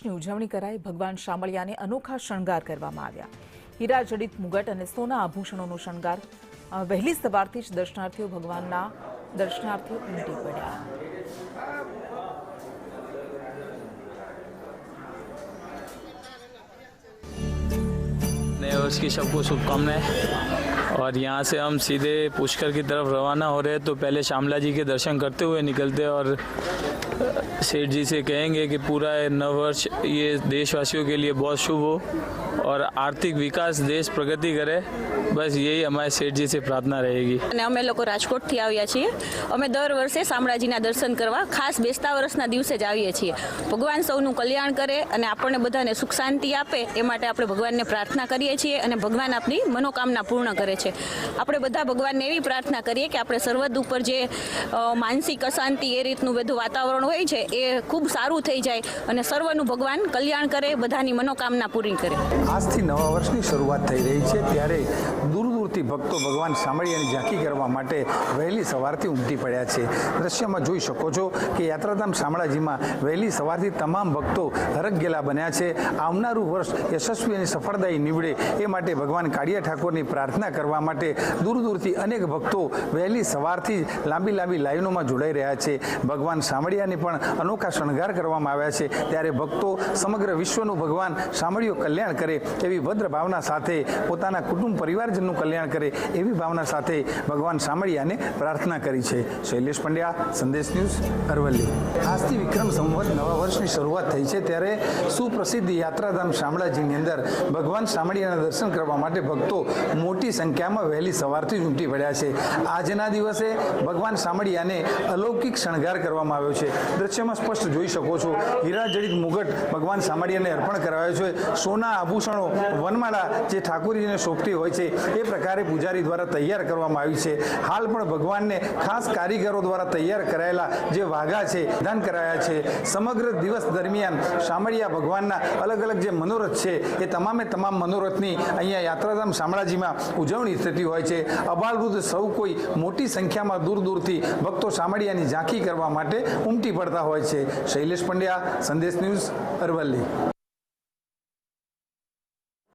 વર્ષની ઉજવણી કરાઈ। ભગવાન શામળિયાને અનોખા શણગાર કરવામાં આવ્યા। હીરા જડિત મુગટ અને સોના આભૂષણોનો શણગાર। વહેલી સવારથી જ દર્શનાર્થીઓ ભગવાનના દર્શનાર્થે ઉમટી પડ્યા। नए वर्ष की सबको शुभकामनाएं। और यहाँ से हम सीधे पुष्कर की तरफ रवाना हो रहे हैं, तो पहले श्यामला जी के दर्शन करते हुए निकलते हैं और सेठ जी से कहेंगे कि पूरा नव वर्ष ये देशवासियों के लिए बहुत शुभ हो और आर्थिक विकास, देश प्रगति करे। बस यही हमारे सेठ जी से प्रार्थना रहेगी। અને અમે લોકો રાજકોટથી આવ્યા છીએ। અમે દર વર્ષે શામળાજીના દર્શન કરવા ખાસ બેસતા વર્ષના દિવસે જ આવીએ છીએ। ભગવાન સૌનું કલ્યાણ કરે અને આપણને બધાને સુખ શાંતિ આપે એ માટે આપણે ભગવાનને પ્રાર્થના કરીએ છીએ અને ભગવાન આપણી મનોકામના પૂર્ણ કરે છે। આપણે બધા ભગવાનને એવી પ્રાર્થના કરીએ કે આપણે સર્વદ ઉપર જે માનસિક અશાંતિ એ રીતનું બધું વાતાવરણ હોય છે એ ખૂબ સારું થઈ જાય અને સર્વનું ભગવાન કલ્યાણ કરે, બધાની મનોકામના પૂરી કરે। આજથી નવા વર્ષની શરૂઆત થઈ રહી છે, ત્યારે દૂર દૂરથી ભક્તો ભગવાન શામળિયાની ઝાંખી કરવા માટે વહેલી સવારથી ઉમટી પડ્યા છે। દ્રશ્યમાં જોઈ શકો છો કે યાત્રાધામ શામળાજીમાં વહેલી સવારથી તમામ ભક્તો હરખઘેલા બન્યા છે। આવનારું વર્ષ યશસ્વી અને સફળદાયી નીવડે એ માટે ભગવાન કાળિયા ઠાકોરની પ્રાર્થના કરવા માટે દૂર દૂરથી અનેક ભક્તો વહેલી સવારથી લાંબી લાંબી લાઈનોમાં જોડાઈ રહ્યા છે। ભગવાન શામળિયાને પણ અનોખા શણગાર કરવામાં આવ્યા છે, ત્યારે ભક્તો સમગ્ર વિશ્વનું ભગવાન શામળિયો કલ્યાણ કરે એવી ભદ્ર ભાવના સાથે, પોતાના કુટુંબ પરિવારજનનું કલ્યાણ કરે એવી ભાવના સાથે ભગવાન શામળિયાને પ્રાર્થના કરી છે। શૈલેષ પંડ્યા, સંદેશ ન્યૂઝ, અરવલ્લી। આજથી વિક્રમ સંવત નવા વર્ષની શરૂઆત થઈ છે, ત્યારે સુપ્રસિદ્ધ યાત્રાધામ શામળાજીની અંદર ભગવાન શામળિયાના દર્શન કરવા માટે ભક્તો મોટી સંખ્યામાં વહેલી સવારથી જ ઉમટી પડ્યા છે। આજના દિવસે ભગવાન શામળિયાને અલૌકિક શણગાર કરવામાં આવ્યો છે। દ્રશ્યમાં સ્પષ્ટ જોઈ શકો છો, હીરા જડિત મુગટ ભગવાન શામળિયાને અર્પણ કરાવ્યો છે। સોના આભૂષણો, વનમાળા જે ઠાકોરજીને સોંપતી હોય છે એ પ્રકારે પૂજારી દ્વારા તૈયાર કરવામાં આવી છે। હાલ પણ ભગવાનને ખાસ કારીગરો દ્વારા તૈયાર કરાયેલા જે વાઘા છે દાન કરાયા છે। સમગ્ર દિવસ દરમિયાન શામળિયા ભગવાનના અલગ અલગ જે મનોરથ છે એ તમામે તમામ મનોરથની અહીંયા યાત્રાધામ શામળાજીમાં ઉજવણી થતી હોય છે। અબાલવૃદ્ધ સૌ કોઈ મોટી સંખ્યામાં દૂર દૂરથી ભક્તો શામળિયાની ઝાંખી કરવા માટે ઉમટી પડતા હોય છે। શૈલેષ પંડ્યા, સંદેશ ન્યૂઝ, અરવલ્લી।